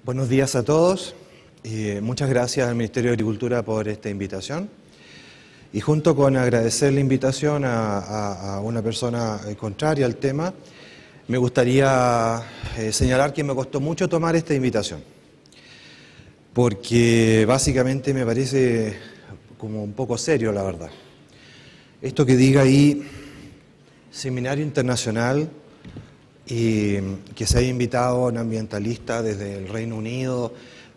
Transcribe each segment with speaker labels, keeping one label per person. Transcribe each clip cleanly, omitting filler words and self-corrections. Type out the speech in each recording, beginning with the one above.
Speaker 1: Buenos días a todos y muchas gracias al Ministerio de Agricultura por esta invitación. Y junto con agradecer la invitación a una persona contraria al tema, me gustaría señalar que me costó mucho tomar esta invitación, porque básicamente me parece como un poco serio, la verdad. Esto que diga ahí, seminario internacional, y que se haya invitado a un ambientalista desde el Reino Unido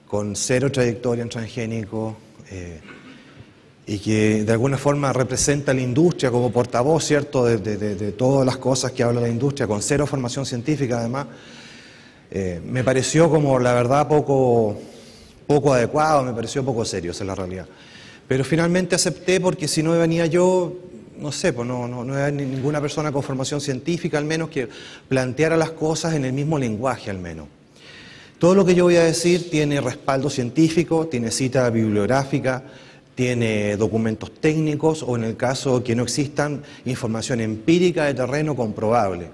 Speaker 1: con cero trayectoria en transgénico y que de alguna forma representa a la industria como portavoz, ¿cierto?, de todas las cosas que habla la industria, con cero formación científica además, me pareció como la verdad poco adecuado, me pareció poco serio, esa es la realidad. Pero finalmente acepté porque si no venía yo, no sé, pues no había ninguna persona con formación científica al menos que planteara las cosas en el mismo lenguaje al menos. Todo lo que yo voy a decir tiene respaldo científico, tiene cita bibliográfica, tiene documentos técnicos o en el caso que no existan, información empírica de terreno comprobable.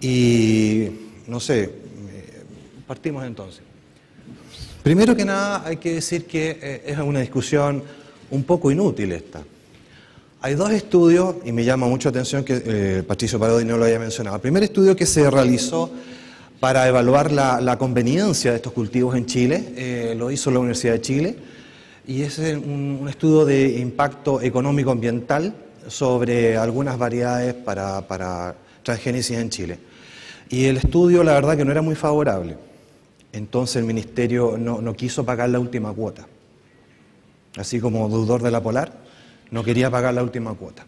Speaker 1: Y no sé, partimos entonces. Primero que nada hay que decir que es una discusión un poco inútil esta. Hay dos estudios, y me llama mucho la atención que Patricio Parodi no lo haya mencionado. El primer estudio que se realizó para evaluar la conveniencia de estos cultivos en Chile, lo hizo la Universidad de Chile, y es un estudio de impacto económico-ambiental sobre algunas variedades para transgénesis en Chile. Y el estudio, la verdad, que no era muy favorable. Entonces el Ministerio no quiso pagar la última cuota. Así como deudor de la Polar, no quería pagar la última cuota.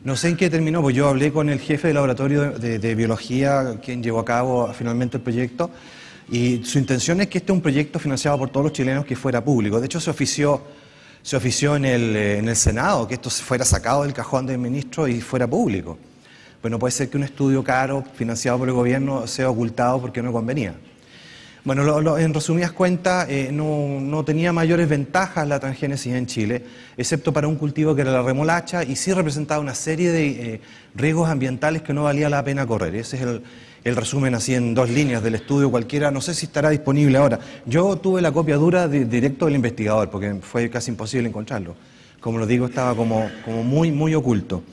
Speaker 1: No sé en qué terminó, pues yo hablé con el jefe del laboratorio de biología, quien llevó a cabo finalmente el proyecto, y su intención es que este es un proyecto financiado por todos los chilenos que fuera público. De hecho, se ofició en el Senado que esto fuera sacado del cajón del ministro y fuera público. Pues no puede ser que un estudio caro, financiado por el gobierno, sea ocultado porque no convenía. Bueno, en resumidas cuentas, no tenía mayores ventajas la transgénesis en Chile, excepto para un cultivo que era la remolacha, y sí representaba una serie de riesgos ambientales que no valía la pena correr. Ese es el resumen así en 2 líneas del estudio cualquiera, no sé si estará disponible ahora. Yo tuve la copia dura directo del investigador, porque fue casi imposible encontrarlo. Como lo digo, estaba como muy oculto.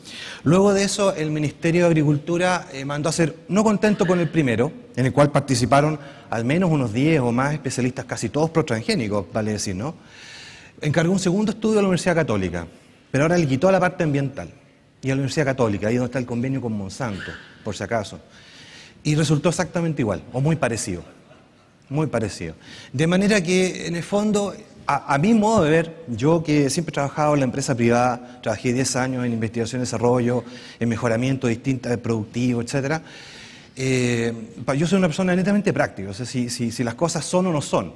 Speaker 1: Luego de eso, el Ministerio de Agricultura mandó a hacer, no contento con el primero, en el cual participaron al menos unos 10 o más especialistas, casi todos pro-transgénicos, vale decir, ¿no? Encargó un segundo estudio a la Universidad Católica, pero ahora le quitó la parte ambiental. Y a la Universidad Católica, ahí donde está el convenio con Monsanto, por si acaso. Y resultó exactamente igual, o muy parecido. Muy parecido. De manera que, en el fondo, a mi modo de ver, yo que siempre he trabajado en la empresa privada, trabajé 10 años en investigación y desarrollo, en mejoramiento productivo, etc. Yo soy una persona netamente práctica, o sea, si las cosas son o no son.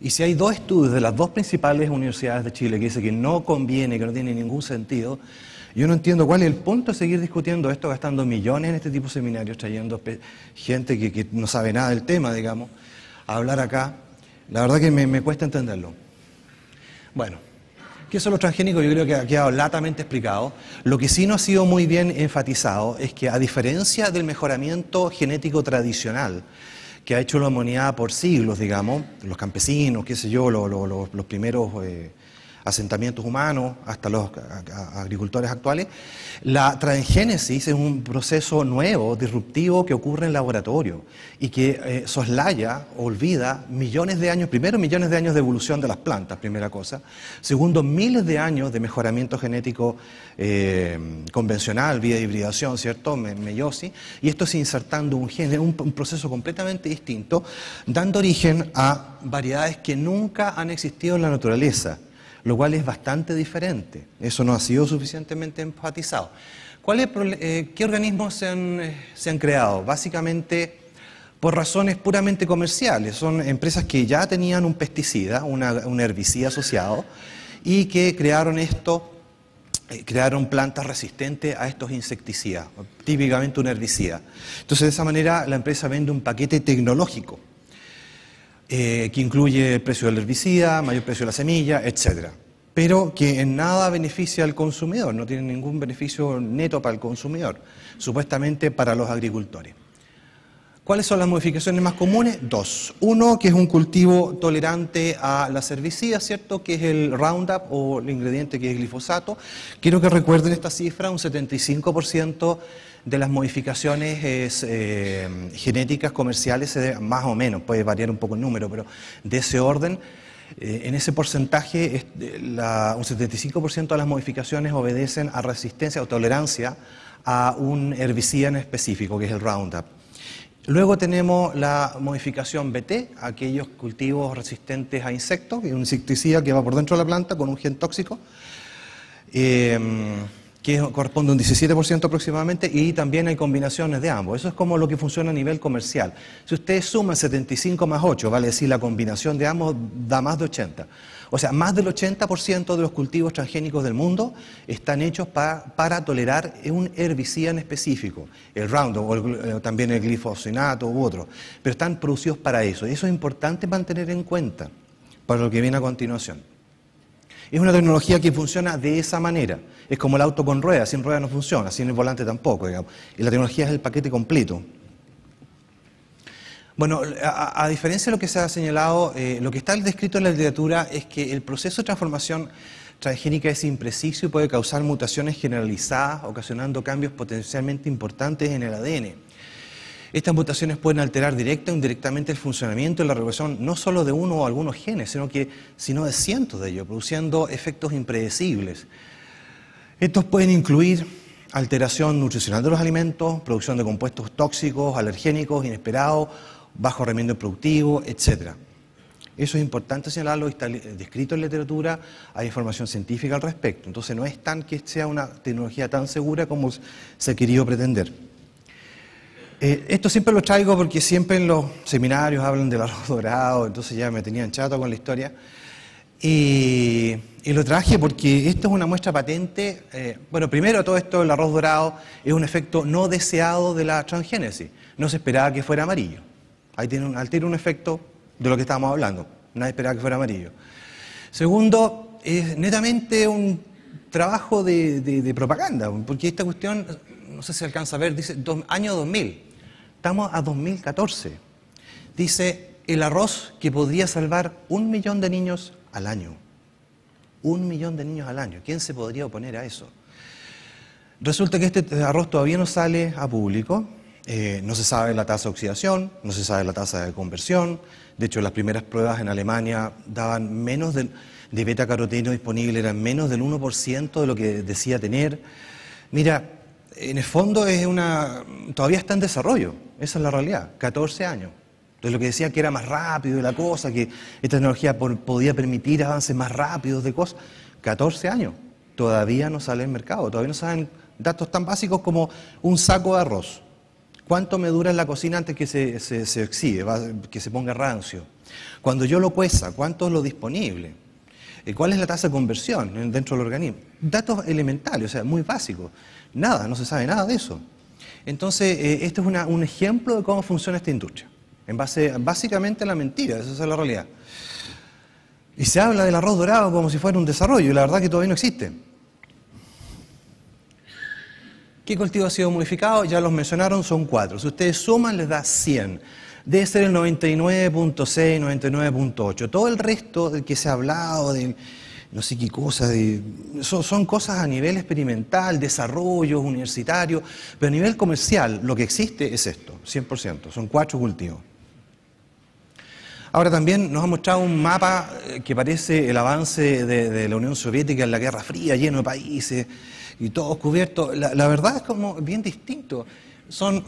Speaker 1: Y si hay 2 estudios de las 2 principales universidades de Chile que dicen que no conviene, que no tiene ningún sentido, yo no entiendo cuál es el punto de seguir discutiendo esto, gastando millones en este tipo de seminarios, trayendo gente que no sabe nada del tema, digamos, a hablar acá. La verdad que me cuesta entenderlo. Bueno, ¿qué son los transgénicos? Yo creo que ha quedado latamente explicado. Lo que sí no ha sido muy bien enfatizado es que, a diferencia del mejoramiento genético tradicional que ha hecho la humanidad por siglos, digamos, los campesinos, qué sé yo, los primeros asentamientos humanos, hasta los agricultores actuales, la transgénesis es un proceso nuevo, disruptivo, que ocurre en laboratorio y que soslaya, olvida millones de años, primero millones de años de evolución de las plantas, primera cosa, segundo miles de años de mejoramiento genético convencional, vía hibridación, ¿cierto?, meiosis, y esto es insertando un gen, un proceso completamente distinto, dando origen a variedades que nunca han existido en la naturaleza, lo cual es bastante diferente. Eso no ha sido suficientemente enfatizado. ¿Qué organismos se han creado? Básicamente por razones puramente comerciales. Son empresas que ya tenían un pesticida, un herbicida asociado, y que crearon plantas resistentes a estos insecticidas, típicamente un herbicida. Entonces, de esa manera, la empresa vende un paquete tecnológico que incluye el precio del herbicida, mayor precio de la semilla, etc. Pero que en nada beneficia al consumidor, no tiene ningún beneficio neto para el consumidor, supuestamente para los agricultores. ¿Cuáles son las modificaciones más comunes? Dos. Uno, que es un cultivo tolerante a las herbicidas, ¿cierto? Que es el Roundup o el ingrediente que es glifosato. Quiero que recuerden esta cifra, un 75% de las modificaciones genéticas comerciales, más o menos, puede variar un poco el número, pero de ese orden, en ese porcentaje, un 75% de las modificaciones obedecen a resistencia o tolerancia a un herbicida en específico, que es el Roundup. Luego tenemos la modificación BT, aquellos cultivos resistentes a insectos, que es un insecticida que va por dentro de la planta con un gen tóxico, que corresponde a un 17% aproximadamente, y también hay combinaciones de ambos. Eso es como lo que funciona a nivel comercial. Si ustedes suman 75 más 8, vale decir la combinación de ambos da más de 80. O sea, más del 80% de los cultivos transgénicos del mundo están hechos para tolerar un herbicida en específico, el Roundup o también el glifosinato u otro, pero están producidos para eso. Y eso es importante mantener en cuenta para lo que viene a continuación. Es una tecnología que funciona de esa manera. Es como el auto con ruedas, sin ruedas no funciona, sin el volante tampoco, digamos. Y la tecnología es el paquete completo. Bueno, a diferencia de lo que se ha señalado, lo que está descrito en la literatura es que el proceso de transformación transgénica es impreciso y puede causar mutaciones generalizadas, ocasionando cambios potencialmente importantes en el ADN. Estas mutaciones pueden alterar directa o indirectamente el funcionamiento y la regulación no solo de uno o algunos genes, sino de cientos de ellos, produciendo efectos impredecibles. Estos pueden incluir alteración nutricional de los alimentos, producción de compuestos tóxicos, alergénicos, inesperados, bajo rendimiento productivo, etc. Eso es importante señalarlo, está descrito en la literatura, hay información científica al respecto. Entonces no es tan que sea una tecnología tan segura como se ha querido pretender. Esto siempre lo traigo porque siempre en los seminarios hablan del arroz dorado, entonces ya me tenían chato con la historia. Y lo traje porque esto es una muestra patente. Bueno, primero todo esto, el arroz dorado es un efecto no deseado de la transgénesis. No se esperaba que fuera amarillo. Ahí tiene un efecto de lo que estábamos hablando. Nadie esperaba que fuera amarillo. Segundo, es netamente un trabajo de propaganda, porque esta cuestión, no sé si se alcanza a ver, dice año 2000. Estamos a 2014. Dice, el arroz que podría salvar 1 millón de niños al año. 1 millón de niños al año. ¿Quién se podría oponer a eso? Resulta que este arroz todavía no sale a público. No se sabe la tasa de oxidación, no se sabe la tasa de conversión. De hecho, las primeras pruebas en Alemania daban menos de beta-caroteno disponible, eran menos del 1% de lo que decía tener. Mira, en el fondo todavía está en desarrollo, esa es la realidad, 14 años. Entonces lo que decía que era más rápido la cosa, que esta tecnología podía permitir avances más rápidos de cosas, 14 años, todavía no sale en mercado, todavía no salen datos tan básicos como un saco de arroz. ¿Cuánto me dura en la cocina antes que se oxide, que se ponga rancio? Cuando yo lo cueza, ¿cuánto es lo disponible? ¿Cuál es la tasa de conversión dentro del organismo? Datos elementales, o sea, muy básicos. Nada, no se sabe nada de eso. Entonces, este es un ejemplo de cómo funciona esta industria. En base, básicamente, a la mentira, esa es la realidad. Y se habla del arroz dorado como si fuera un desarrollo, y la verdad es que todavía no existe. ¿Qué cultivo ha sido modificado? Ya los mencionaron, son 4. Si ustedes suman, les da 100. Debe ser el 99.6, 99.8. Todo el resto del que se ha hablado, de no sé qué cosas, son cosas a nivel experimental, desarrollo, universitario, pero a nivel comercial lo que existe es esto, 100%. Son 4 cultivos. Ahora también nos ha mostrado un mapa que parece el avance de la Unión Soviética en la Guerra Fría, lleno de países y todos cubiertos. La verdad es como bien distinto. Son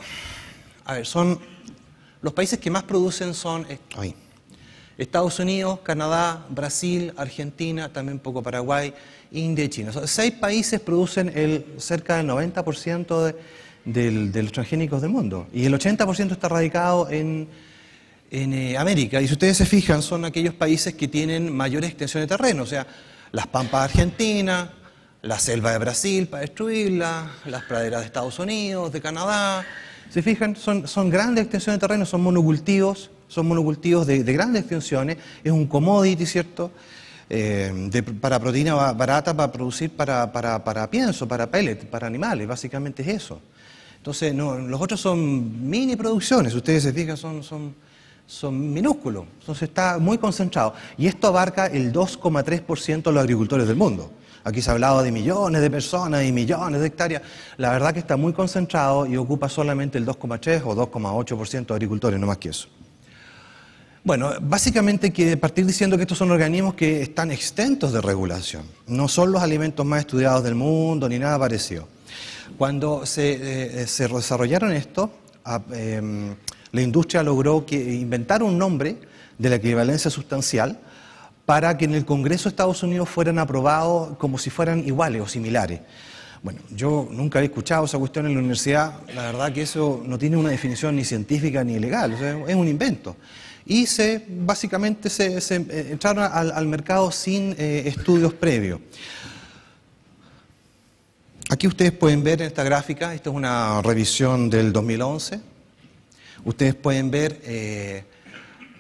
Speaker 1: los países que más producen son Estados Unidos, Canadá, Brasil, Argentina, también un poco Paraguay, India y China. 6 países producen cerca del 90% de los transgénicos del mundo. Y el 80% está radicado en América. Y si ustedes se fijan, son aquellos países que tienen mayores extensiones de terreno. O sea, las pampas de Argentina, la selva de Brasil para destruirla, las praderas de Estados Unidos, de Canadá. ¿Se fijan? Son grandes extensiones de terreno, son monocultivos de grandes extensiones, es un commodity, ¿cierto? Para proteína barata, para producir para pienso, para pellet, para animales, básicamente es eso. Entonces, no, los otros son mini producciones, ustedes se fijan, son minúsculos, entonces está muy concentrado. Y esto abarca el 2,3% de los agricultores del mundo. Aquí se ha hablado de millones de personas y millones de hectáreas. La verdad que está muy concentrado y ocupa solamente el 2,3 o 2,8% de agricultores, no más que eso. Bueno, básicamente hay que partir diciendo que estos son organismos que están exentos de regulación. No son los alimentos más estudiados del mundo ni nada parecido. Cuando se desarrollaron esto, la industria logró inventar un nombre de la equivalencia sustancial para que en el Congreso de Estados Unidos fueran aprobados como si fueran iguales o similares. Bueno, yo nunca había escuchado esa cuestión en la universidad, la verdad que eso no tiene una definición ni científica ni legal, o sea, es un invento. Y básicamente se entraron al mercado sin estudios previos. Aquí ustedes pueden ver en esta gráfica, esta es una revisión del 2011, ustedes pueden ver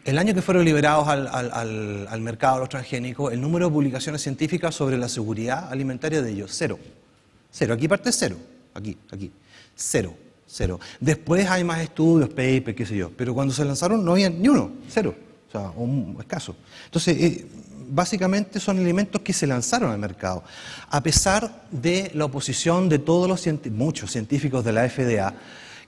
Speaker 1: el año que fueron liberados al mercado los transgénicos, el número de publicaciones científicas sobre la seguridad alimentaria de ellos, cero. Cero, aquí parte cero, aquí, cero. Después hay más estudios, papers, qué sé yo, pero cuando se lanzaron no había ni uno, cero, o sea, un escaso. Entonces, básicamente son alimentos que se lanzaron al mercado, a pesar de la oposición de todos los muchos científicos de la FDA,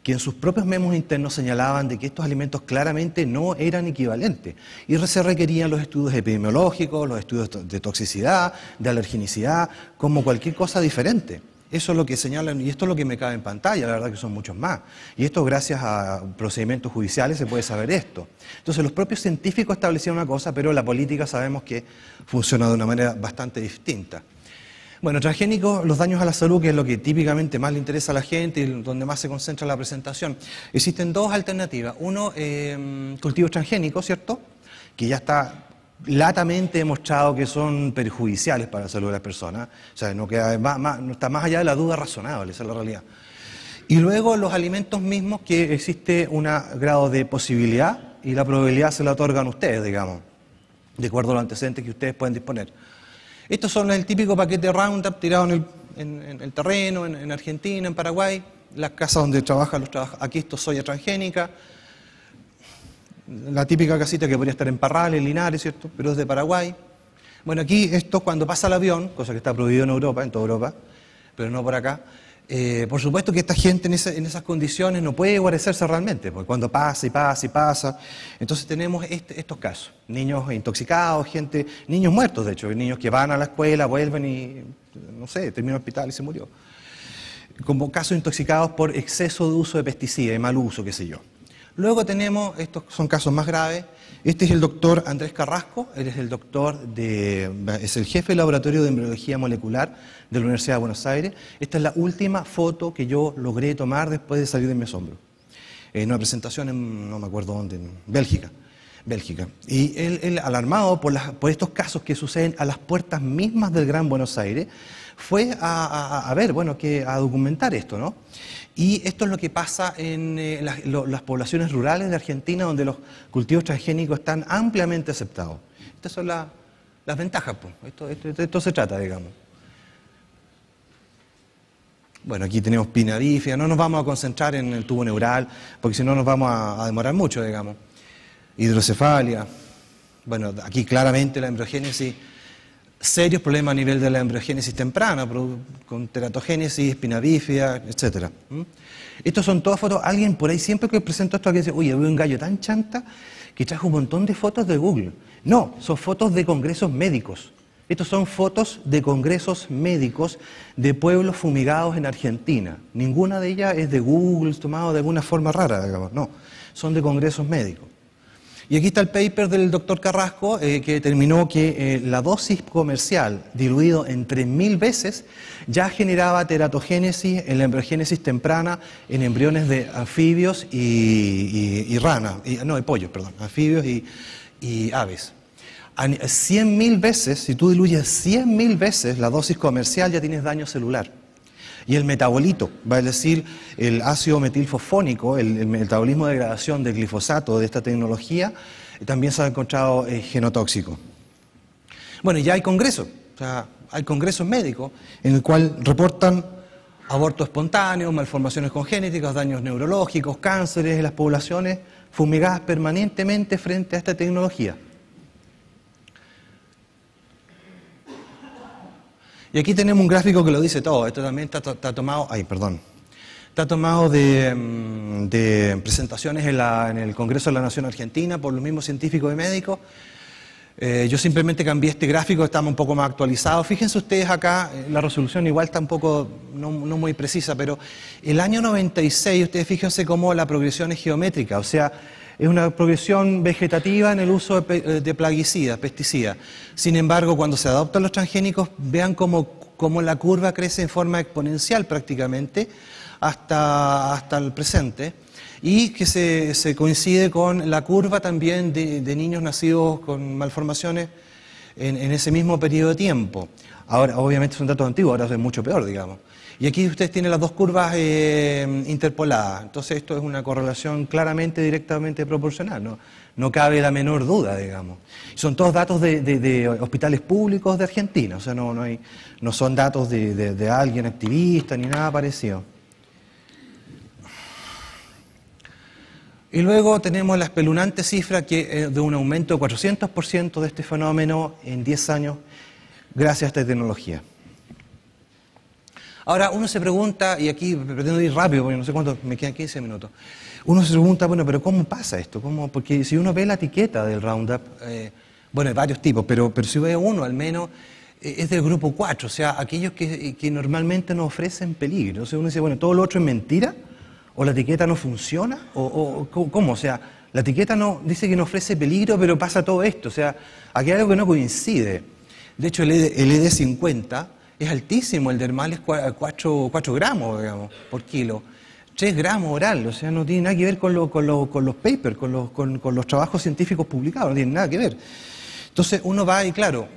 Speaker 1: que en sus propios memos internos señalaban de que estos alimentos claramente no eran equivalentes y se requerían los estudios epidemiológicos, los estudios de toxicidad, de alergenicidad, como cualquier cosa diferente. Eso es lo que señalan, y esto es lo que me cabe en pantalla, la verdad que son muchos más. Y esto gracias a procedimientos judiciales se puede saber esto. Entonces los propios científicos establecían una cosa, pero la política sabemos que funciona de una manera bastante distinta. Bueno, transgénicos, los daños a la salud, que es lo que típicamente más le interesa a la gente y donde más se concentra la presentación. Existen dos alternativas. Uno, cultivos transgénicos, ¿cierto? Que ya está latamente demostrado que son perjudiciales para la salud de las personas. O sea, no está más allá de la duda razonable, esa es la realidad. Y luego los alimentos mismos, que existe un grado de posibilidad y la probabilidad se la otorgan ustedes, digamos, de acuerdo a los antecedentes que ustedes pueden disponer. Estos son el típico paquete Roundup tirado en el terreno, en Argentina, en Paraguay, las casas donde trabajan los trabajadores. Aquí esto es soya transgénica, la típica casita que podría estar en Parral, en Linares, ¿cierto? Pero es de Paraguay. Bueno, aquí esto cuando pasa el avión, cosa que está prohibido en Europa, en toda Europa, pero no por acá. Por supuesto que esta gente en esas condiciones no puede guarecerse realmente, porque cuando pasa y pasa y pasa, entonces tenemos estos casos, niños intoxicados, niños muertos de hecho, niños que van a la escuela, vuelven y, no sé, terminan en el hospital y se murió. Como casos intoxicados por exceso de uso de pesticidas, de mal uso, qué sé yo. Luego tenemos, estos son casos más graves, este es el doctor Andrés Carrasco, él es es el jefe del laboratorio de embriología molecular de la Universidad de Buenos Aires. Esta es la última foto que yo logré tomar después de salir de mi asombro. En una presentación no me acuerdo dónde, en Bélgica. Y él alarmado por estos casos que suceden a las puertas mismas del Gran Buenos Aires, fue a documentar esto, ¿no? Y esto es lo que pasa en las poblaciones rurales de Argentina, donde los cultivos transgénicos están ampliamente aceptados. Estas son las ventajas, pues. Esto se trata, digamos. Bueno, aquí tenemos espina bífida, no nos vamos a concentrar en el tubo neural, porque si no nos vamos a demorar mucho, digamos. Hidrocefalia. Bueno, aquí claramente la embriogénesis, serios problemas a nivel de la embriogénesis temprana, con teratogénesis, espina bífida, etc. Estos son todas fotos. Alguien por ahí siempre que presento esto, alguien dice, oye, veo un gallo tan chanta que trajo un montón de fotos de Google. No, son fotos de congresos médicos. Estos son fotos de congresos médicos de pueblos fumigados en Argentina. Ninguna de ellas es de Google, tomado de alguna forma rara, digamos. No, son de congresos médicos. Y aquí está el paper del doctor Carrasco, que determinó que la dosis comercial diluido en 3.000 veces ya generaba teratogénesis en la embriogénesis temprana en embriones de anfibios y ranas, de pollos, perdón, anfibios y aves. 100.000 veces, si tú diluyes 100.000 veces la dosis comercial, ya tienes daño celular. Y el metabolito, va a decir el ácido metilfosfónico, el metabolismo de degradación del glifosato de esta tecnología, también se ha encontrado genotóxico. Bueno, y ya hay congresos, o sea, hay congresos médicos en el cual reportan abortos espontáneos, malformaciones congénitas, daños neurológicos, cánceres en las poblaciones fumigadas permanentemente frente a esta tecnología. Y aquí tenemos un gráfico que lo dice todo. Esto también está tomado, está tomado de presentaciones en el Congreso de la Nación Argentina por los mismos científicos y médicos. Yo simplemente cambié este gráfico, está un poco más actualizado. Fíjense ustedes acá, la resolución igual está un poco, no muy precisa, pero el año 96, ustedes fíjense cómo la progresión es geométrica, o sea, es una progresión vegetativa en el uso de plaguicidas, pesticidas. Sin embargo, cuando se adoptan los transgénicos, vean cómo la curva crece en forma exponencial prácticamente hasta el presente. Y que se coincide con la curva también de niños nacidos con malformaciones en ese mismo periodo de tiempo. Ahora, obviamente son datos antiguos, ahora es mucho peor, digamos. Y aquí ustedes tienen las dos curvas interpoladas. Entonces esto es una correlación claramente, directamente proporcional. No cabe la menor duda, digamos. Son todos datos de hospitales públicos de Argentina. O sea, no son datos de alguien activista ni nada parecido. Y luego tenemos la espeluznante cifra de un aumento de 400% de este fenómeno en 10 años gracias a esta tecnología. Ahora uno se pregunta, y aquí pretendo ir rápido porque no sé cuánto, me quedan 15 minutos. Uno se pregunta, bueno, pero ¿cómo pasa esto? Porque si uno ve la etiqueta del Roundup, bueno, hay varios tipos, pero si ve uno al menos, es del grupo 4, o sea, aquellos que normalmente nos ofrecen peligro. Entonces uno dice, bueno, ¿todo lo otro es mentira? ¿O la etiqueta no funciona? ¿O cómo? O sea, la etiqueta dice que no ofrece peligro, pero pasa todo esto. O sea, aquí hay algo que no coincide. De hecho, el ED50 es altísimo, el dermal es 4 gramos, digamos, por kilo. 3 gramos oral, o sea, no tiene nada que ver con los papers, con los trabajos científicos publicados, no tiene nada que ver. Entonces uno va y claro,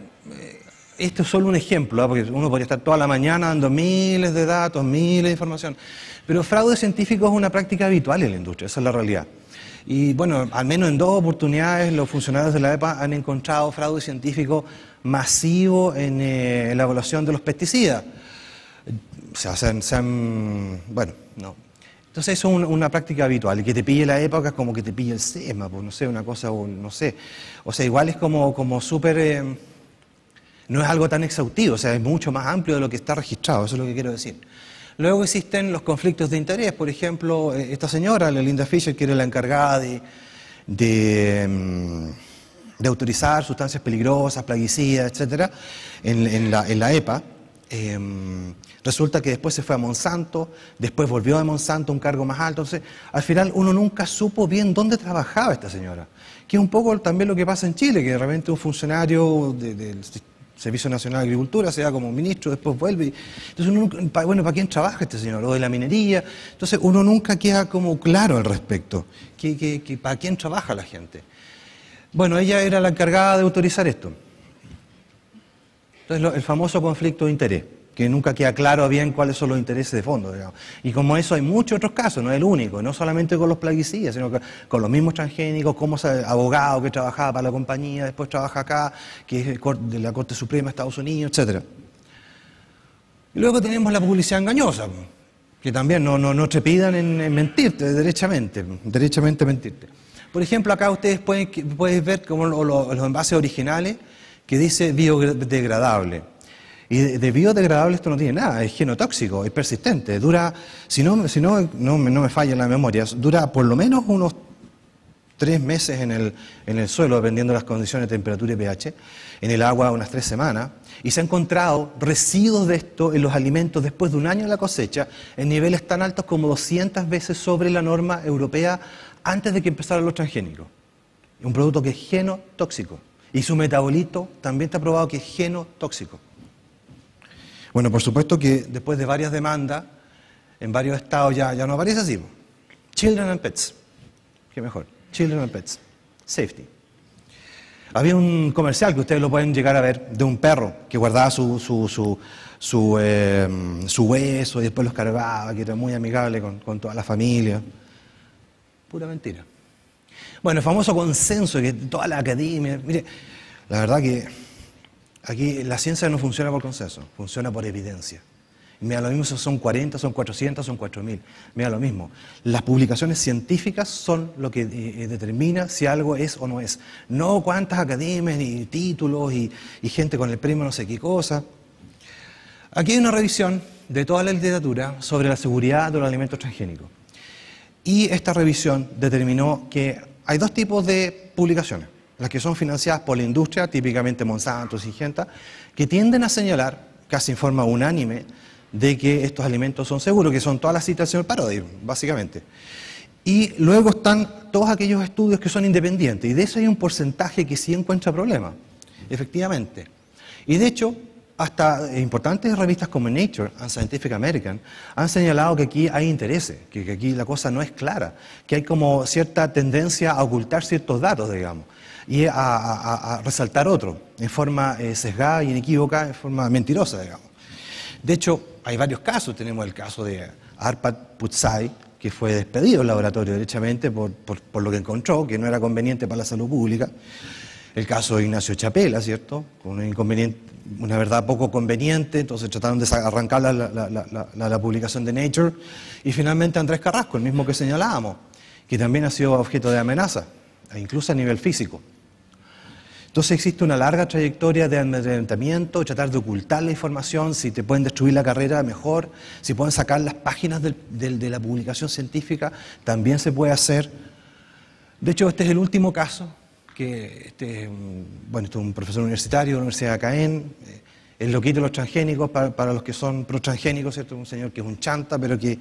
Speaker 1: esto es solo un ejemplo, porque uno podría estar toda la mañana dando miles de datos, miles de información. Pero fraude científico es una práctica habitual en la industria, esa es la realidad. Y bueno, al menos en 2 oportunidades los funcionarios de la EPA han encontrado fraude científico masivo en la evaluación de los pesticidas. O sea, bueno, no. Entonces eso es una práctica habitual. Y que te pille la EPA es como que te pille el SEMA, pues no sé, una cosa, no sé. O sea, igual es como súper... no es algo tan exhaustivo, o sea, es mucho más amplio de lo que está registrado, eso es lo que quiero decir. Luego existen los conflictos de interés, por ejemplo, esta señora, la Linda Fisher, que era la encargada de autorizar sustancias peligrosas, plaguicidas, etcétera, en la EPA. Resulta que después se fue a Monsanto, después volvió a Monsanto a un cargo más alto. Entonces, al final uno nunca supo bien dónde trabajaba esta señora. Que es un poco también lo que pasa en Chile, que de repente un funcionario del Servicio Nacional de Agricultura se da como ministro, después vuelve. Entonces, bueno, ¿para quién trabaja este señor? O de la minería. Entonces, uno nunca queda como claro al respecto. ¿Para quién trabaja la gente? Bueno, ella era la encargada de autorizar esto. Entonces, el famoso conflicto de interés, que nunca queda claro bien cuáles son los intereses de fondo, digamos. Y como eso hay muchos otros casos, no es el único, no solamente con los plaguicidas, sino que con los mismos transgénicos, como abogado que trabajaba para la compañía, después trabaja acá, que es de la Corte Suprema de Estados Unidos, etc. Y luego tenemos la publicidad engañosa, que también no trepidan en mentirte, derechamente mentirte. Por ejemplo, acá ustedes pueden ver como los envases originales que dice biodegradable. Y de biodegradable esto no tiene nada, es genotóxico, es persistente, dura, si no me falla la memoria, dura por lo menos unos 3 meses en el suelo, dependiendo de las condiciones de temperatura y pH, en el agua unas 3 semanas, y se han encontrado residuos de esto en los alimentos después de un año de la cosecha, en niveles tan altos como 200 veces sobre la norma europea antes de que empezaran los transgénicos. Un producto que es genotóxico, y su metabolito también está probado que es genotóxico. Bueno, por supuesto que después de varias demandas, en varios estados ya no aparece así. Children and Pets. ¿Qué mejor? Children and Pets. Safety. Había un comercial que ustedes lo pueden llegar a ver de un perro que guardaba su hueso y después los cargaba, que era muy amigable con toda la familia. Pura mentira. Bueno, el famoso consenso que toda la academia... Mire, la verdad que aquí la ciencia no funciona por consenso, funciona por evidencia. Me da lo mismo si son 40, son 400, son 4000. Me da lo mismo. Las publicaciones científicas son lo que determina si algo es o no es. No cuántas academias, ni títulos, y gente con el premio no sé qué cosa. Aquí hay una revisión de toda la literatura sobre la seguridad de los alimentos transgénicos. Y esta revisión determinó que hay dos tipos de publicaciones. Las que son financiadas por la industria, típicamente Monsanto, Syngenta, que tienden a señalar, casi en forma unánime, de que estos alimentos son seguros, que son todas las citas del señor Parodi, básicamente. Y luego están todos aquellos estudios que son independientes, y de eso hay un porcentaje que sí encuentra problemas, efectivamente. Y de hecho, hasta importantes revistas como Nature and Scientific American han señalado que aquí hay intereses, que aquí la cosa no es clara, que hay como cierta tendencia a ocultar ciertos datos, digamos, y a resaltar otros, en forma sesgada y inequívoca, en forma mentirosa, digamos. De hecho, hay varios casos. Tenemos el caso de Arpad Putzai, que fue despedido del laboratorio derechamente por lo que encontró, que no era conveniente para la salud pública. El caso de Ignacio Chapela, ¿cierto? Con una verdad poco conveniente, entonces trataron de arrancar la publicación de Nature. Y finalmente Andrés Carrasco, el mismo que señalábamos, que también ha sido objeto de amenaza, incluso a nivel físico. Entonces existe una larga trayectoria de amedrentamiento, tratar de ocultar la información. Si te pueden destruir la carrera, mejor. Si pueden sacar las páginas de la publicación científica, también se puede hacer. De hecho, este es el último caso, que este es un profesor universitario de la Universidad de Caen, el loquito de los transgénicos, para los que son pro-transgénicos, ¿cierto? Un señor que es un chanta, pero que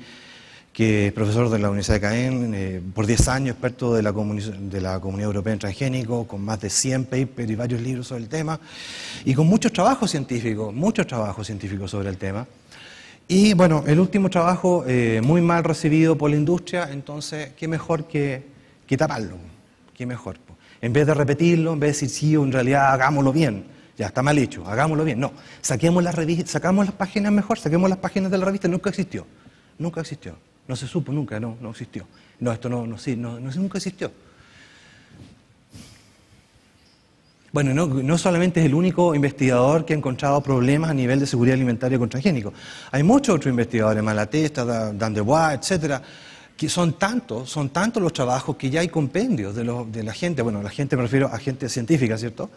Speaker 1: es profesor de la Universidad de Caen, por 10 años, experto de la Comunidad Europea en Transgénicos, con más de 100 papers y varios libros sobre el tema, y con muchos trabajos científicos sobre el tema. Y bueno, el último trabajo muy mal recibido por la industria, entonces, ¿qué mejor que taparlo? ¿Qué mejor? En vez de repetirlo, en vez de decir, sí, en realidad hagámoslo bien, ya está mal hecho, hagámoslo bien. No, sacamos las páginas mejor, saquemos las páginas de la revista. Nunca existió. No se supo nunca, no existió. No, esto nunca existió. Bueno, no solamente es el único investigador que ha encontrado problemas a nivel de seguridad alimentaria con transgénicos. Hay muchos otros investigadores, Malatesta, Dan de Bois, etcétera, que son tantos los trabajos que ya hay compendios de la gente, bueno, la gente me refiero a gente científica, ¿cierto?,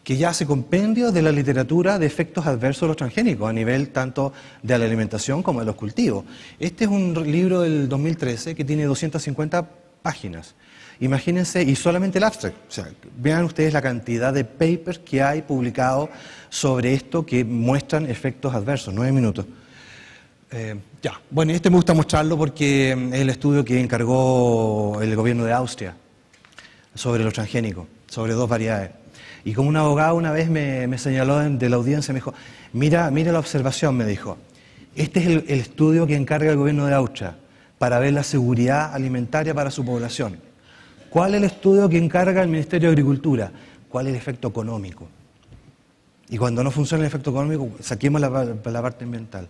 Speaker 1: que ya hace compendios de la literatura de efectos adversos de los transgénicos, a nivel tanto de la alimentación como de los cultivos. Este es un libro del 2013 que tiene 250 páginas. Imagínense, y solamente el abstract. O sea, vean ustedes la cantidad de papers que hay publicados sobre esto que muestran efectos adversos. 9 minutos. Bueno, este me gusta mostrarlo porque es el estudio que encargó el gobierno de Austria sobre los transgénicos, sobre 2 variedades. Y como un abogado una vez me señaló de la audiencia, me dijo, mira la observación, me dijo, este es el estudio que encarga el gobierno de Austria para ver la seguridad alimentaria para su población. ¿Cuál es el estudio que encarga el Ministerio de Agricultura? ¿Cuál es el efecto económico? Y cuando no funciona el efecto económico, saquemos la parte ambiental.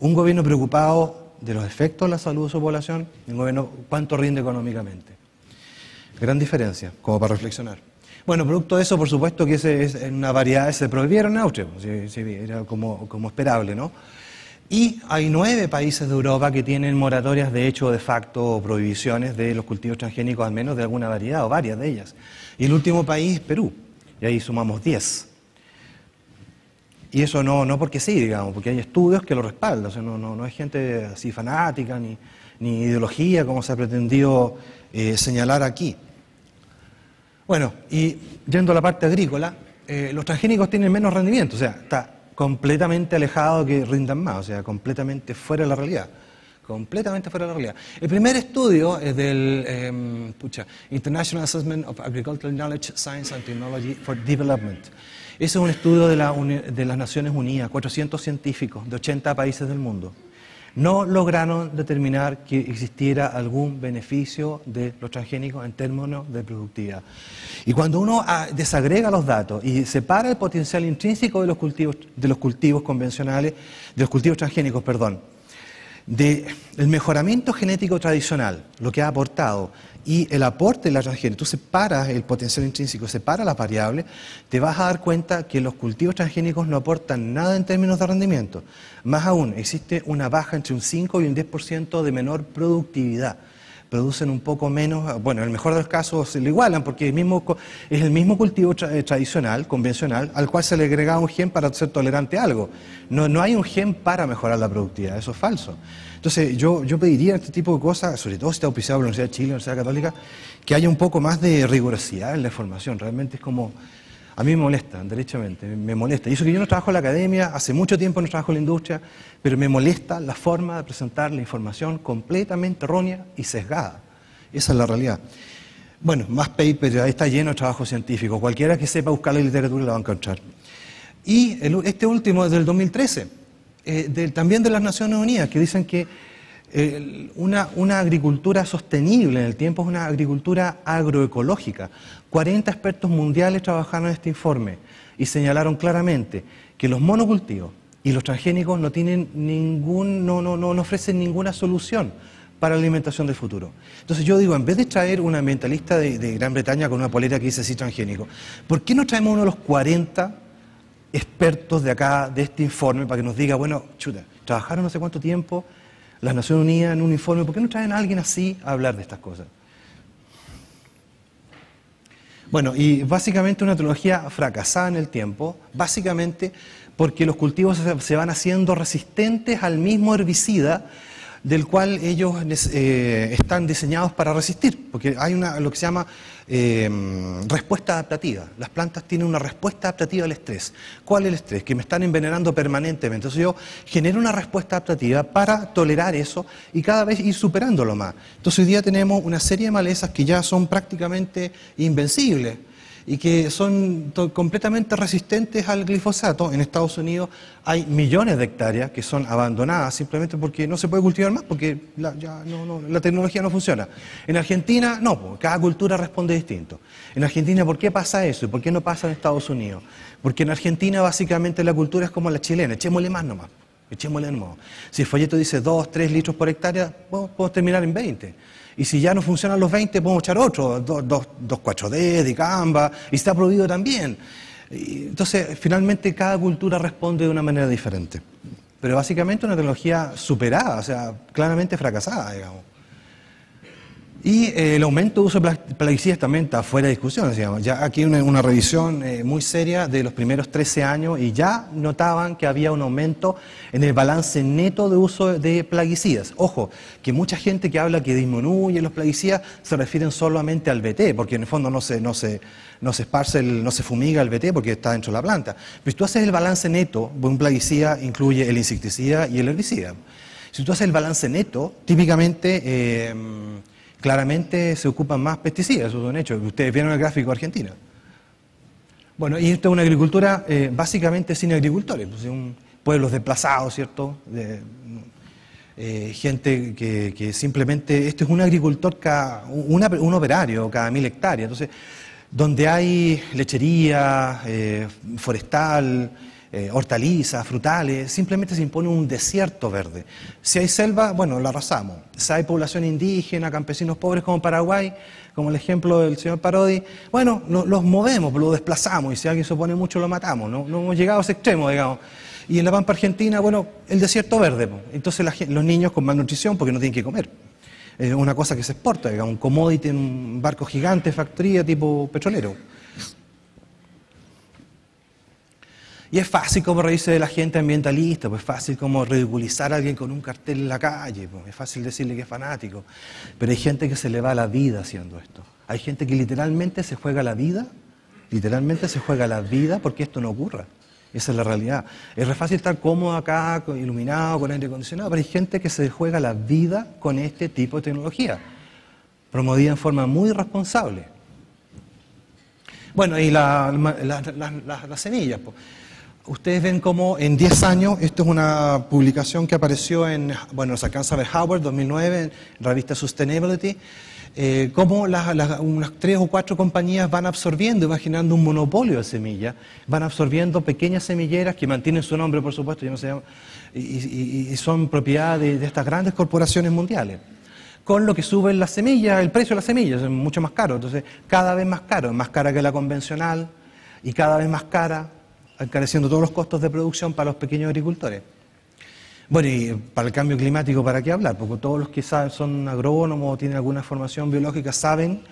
Speaker 1: Un gobierno preocupado de los efectos de la salud de su población, un gobierno cuánto rinde económicamente. Gran diferencia, como para reflexionar. Bueno, producto de eso, por supuesto que una variedad se prohibieron en Austria, sí, era como esperable, ¿no? Y hay 9 países de Europa que tienen moratorias de hecho, de facto, o prohibiciones de los cultivos transgénicos, al menos de alguna variedad, o varias de ellas. Y el último país es Perú, y ahí sumamos 10. Y eso no porque sí, digamos, porque hay estudios que lo respaldan, o sea, no hay gente así fanática, ni ideología, como se ha pretendido señalar aquí. Bueno, y yendo a la parte agrícola, los transgénicos tienen menos rendimiento, o sea, está completamente alejado de que rindan más, o sea, completamente fuera de la realidad. Completamente fuera de la realidad. El primer estudio es del International Assessment of Agricultural Knowledge, Science and Technology for Development. Ese es un estudio de las Naciones Unidas, 400 científicos de 80 países del mundo. No lograron determinar que existiera algún beneficio de los transgénicos en términos de productividad. Y cuando uno desagrega los datos y separa el potencial intrínseco de los cultivos convencionales, de los cultivos transgénicos, perdón, del mejoramiento genético tradicional, lo que ha aportado, y el aporte de la transgénica, tú separas el potencial intrínseco, separas las variables, te vas a dar cuenta que los cultivos transgénicos no aportan nada en términos de rendimiento. Más aún, existe una baja entre un 5 y un 10% de menor productividad. Producen un poco menos, bueno, en el mejor de los casos se lo igualan porque es el mismo cultivo tradicional, convencional, al cual se le agrega un gen para ser tolerante a algo. No hay un gen para mejorar la productividad, eso es falso. Entonces yo pediría este tipo de cosas, sobre todo si está auspiciado por la Universidad de Chile, la Universidad Católica, que haya un poco más de rigurosidad en la información. Realmente es como, a mí me molesta, derechamente, me molesta. Y eso que yo no trabajo en la academia, hace mucho tiempo no trabajo en la industria, pero me molesta la forma de presentar la información completamente errónea y sesgada. Esa es la realidad. Bueno, más papers, ahí está lleno de trabajo científico. Cualquiera que sepa buscar la literatura la va a encontrar. Y este último es del 2013, también de las Naciones Unidas, que dicen que una agricultura sostenible en el tiempo es una agricultura agroecológica. 40 expertos mundiales trabajaron en este informe y señalaron claramente que los monocultivos y los transgénicos no tienen no ofrecen ninguna solución para la alimentación del futuro. Entonces yo digo, en vez de traer un ambientalista de Gran Bretaña con una polera que dice sí transgénico, ¿por qué no traemos uno de los 40 expertos de acá, de este informe, para que nos diga, bueno, chuta, trabajaron no sé cuánto tiempo las Naciones Unidas en un informe, ¿por qué no traen a alguien así a hablar de estas cosas? Bueno, y básicamente una tecnología fracasada en el tiempo, básicamente porque los cultivos se van haciendo resistentes al mismo herbicida del cual ellos están diseñados para resistir, porque hay lo que se llama respuesta adaptativa. Las plantas tienen una respuesta adaptativa al estrés. ¿Cuál es el estrés? Que me están envenenando permanentemente. Entonces yo genero una respuesta adaptativa para tolerar eso y cada vez ir superándolo más. Entonces hoy día tenemos una serie de malezas que ya son prácticamente invencibles y que son completamente resistentes al glifosato. En Estados Unidos hay millones de hectáreas que son abandonadas simplemente porque no se puede cultivar más, porque la tecnología no funciona. En Argentina, no, cada cultura responde distinto. En Argentina, ¿por qué pasa eso y por qué no pasa en Estados Unidos? Porque en Argentina básicamente la cultura es como la chilena, echémosle más nomás. Echémosle nomás. Si el folleto dice 2, 3 litros por hectárea, podemos terminar en 20. Y si ya no funcionan los 20, podemos echar otro, 2,4-D, dicamba, y está prohibido también. Entonces, finalmente, cada cultura responde de una manera diferente. Pero básicamente una tecnología superada, o sea, claramente fracasada, digamos. Y el aumento de uso de plaguicidas también está fuera de discusión, digamos. Ya aquí hay una revisión muy seria de los primeros 13 años y ya notaban que había un aumento en el balance neto de uso de plaguicidas. Ojo, que mucha gente que habla que disminuye los plaguicidas se refieren solamente al BT, porque en el fondo no se esparce, no se fumiga el BT porque está dentro de la planta. Pero si tú haces el balance neto, un plaguicida incluye el insecticida y el herbicida. Si tú haces el balance neto, típicamente... claramente se ocupan más pesticidas, eso es un hecho. Ustedes vieron el gráfico de Argentina. Bueno, y esto es una agricultura básicamente sin agricultores, pues, pueblos desplazados, ¿cierto? Gente que simplemente, esto es un agricultor, un operario cada 1000 hectáreas. Entonces, donde hay lechería, forestal, hortalizas, frutales, simplemente se impone un desierto verde. Si hay selva, bueno, la arrasamos. Si hay población indígena, campesinos pobres como Paraguay, como el ejemplo del señor Parodi, bueno, los movemos, los desplazamos y si alguien se opone mucho lo matamos. No hemos llegado a ese extremo, digamos. Y en la Pampa Argentina, bueno, el desierto verde. Entonces los niños con malnutrición porque no tienen que comer. Es una cosa que se exporta, digamos, un commodity en un barco gigante, factoría tipo petrolero. Y es fácil como reírse de la gente ambientalista, pues es fácil como ridiculizar a alguien con un cartel en la calle, pues es fácil decirle que es fanático, pero hay gente que se le va la vida haciendo esto. Hay gente que literalmente se juega la vida porque esto no ocurra. Esa es la realidad. Es re fácil estar cómodo acá, iluminado, con aire acondicionado, pero hay gente que se juega la vida con este tipo de tecnología, promovida en forma muy irresponsable. Bueno, y las semillas, pues. Ustedes ven cómo en 10 años, esto es una publicación que apareció en, bueno, se alcanza a ver Howard, 2009, en la revista Sustainability, cómo unas 3 o 4 compañías van absorbiendo y van generando un monopolio de semillas, van absorbiendo pequeñas semilleras que mantienen su nombre, por supuesto, ya no se llama, y son propiedad de estas grandes corporaciones mundiales. Con lo que suben las semillas, el precio de las semillas es mucho más caro, entonces cada vez más cara que la convencional y cada vez más cara, encareciendo todos los costos de producción para los pequeños agricultores. Bueno, y para el cambio climático, ¿para qué hablar? Porque todos los que saben, son agrónomos o tienen alguna formación biológica saben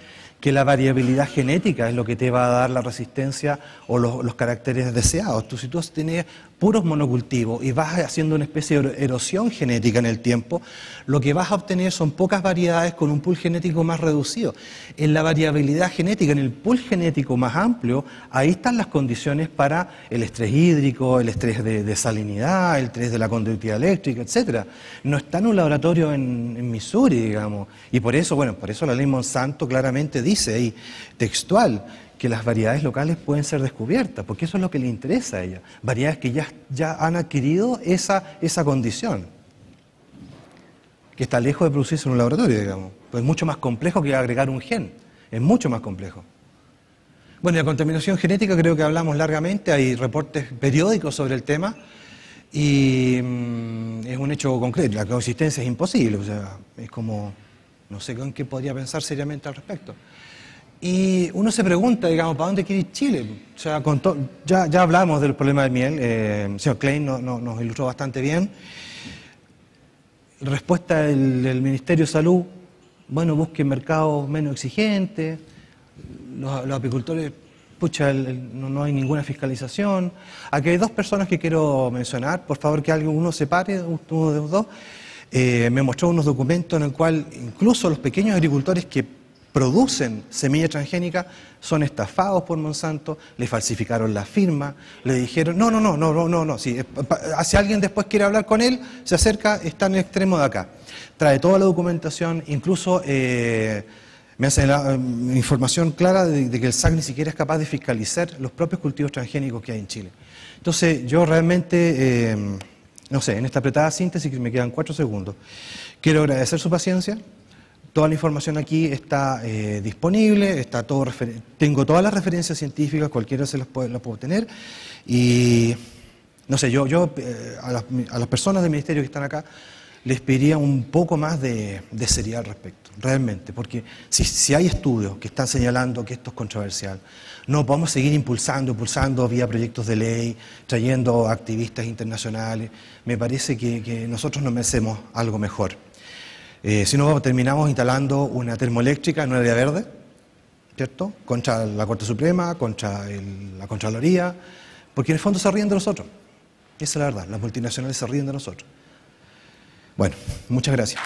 Speaker 1: que la variabilidad genética es lo que te va a dar la resistencia o los caracteres deseados. Si tú tienes puros monocultivos y vas haciendo una especie de erosión genética en el tiempo, lo que vas a obtener son pocas variedades con un pool genético más reducido. En la variabilidad genética, en el pool genético más amplio, ahí están las condiciones para el estrés hídrico, el estrés de salinidad, el estrés de la conductividad eléctrica, etc. No está en un laboratorio en Missouri, digamos. Y por eso, bueno, por eso la ley Monsanto claramente dice ahí, textual, que las variedades locales pueden ser descubiertas, porque eso es lo que le interesa a ella. Variedades que ya han adquirido esa condición, que está lejos de producirse en un laboratorio, digamos. Pues es mucho más complejo que agregar un gen, es mucho más complejo. Bueno, y la contaminación genética creo que hablamos largamente, hay reportes periódicos sobre el tema, y es un hecho concreto, la coexistencia es imposible, o sea, es como, no sé con qué podría pensar seriamente al respecto. Y uno se pregunta, digamos, ¿para dónde quiere ir Chile? O sea, ya hablamos del problema del miel, el señor Klein nos ilustró bastante bien. La respuesta del Ministerio de Salud, bueno, busquen mercados menos exigentes, los apicultores, pucha, no hay ninguna fiscalización. Aquí hay 2 personas que quiero mencionar, por favor que uno se pare, uno de los 2. Me mostró unos documentos en el cual incluso los pequeños agricultores que producen semilla transgénica son estafados por Monsanto, le falsificaron la firma, le dijeron, no, si alguien después quiere hablar con él, se acerca, está en el extremo de acá. Trae toda la documentación, incluso me hace información clara de que el SAC ni siquiera es capaz de fiscalizar los propios cultivos transgénicos que hay en Chile. Entonces, yo realmente, no sé, en esta apretada síntesis, que me quedan 4 segundos, quiero agradecer su paciencia. Toda la información aquí está disponible, está todo tengo todas las referencias científicas, cualquiera la puedo tener. Y no sé, yo a las personas del ministerio que están acá les pediría un poco más de seriedad al respecto, realmente, porque si hay estudios que están señalando que esto es controversial, no podemos seguir impulsando vía proyectos de ley, trayendo activistas internacionales. Me parece que nosotros nos merecemos algo mejor. Si no, terminamos instalando una termoeléctrica en una área verde, ¿cierto? Contra la Corte Suprema, contra la Contraloría, porque en el fondo se ríen de nosotros. Esa es la verdad, las multinacionales se ríen de nosotros. Bueno, muchas gracias.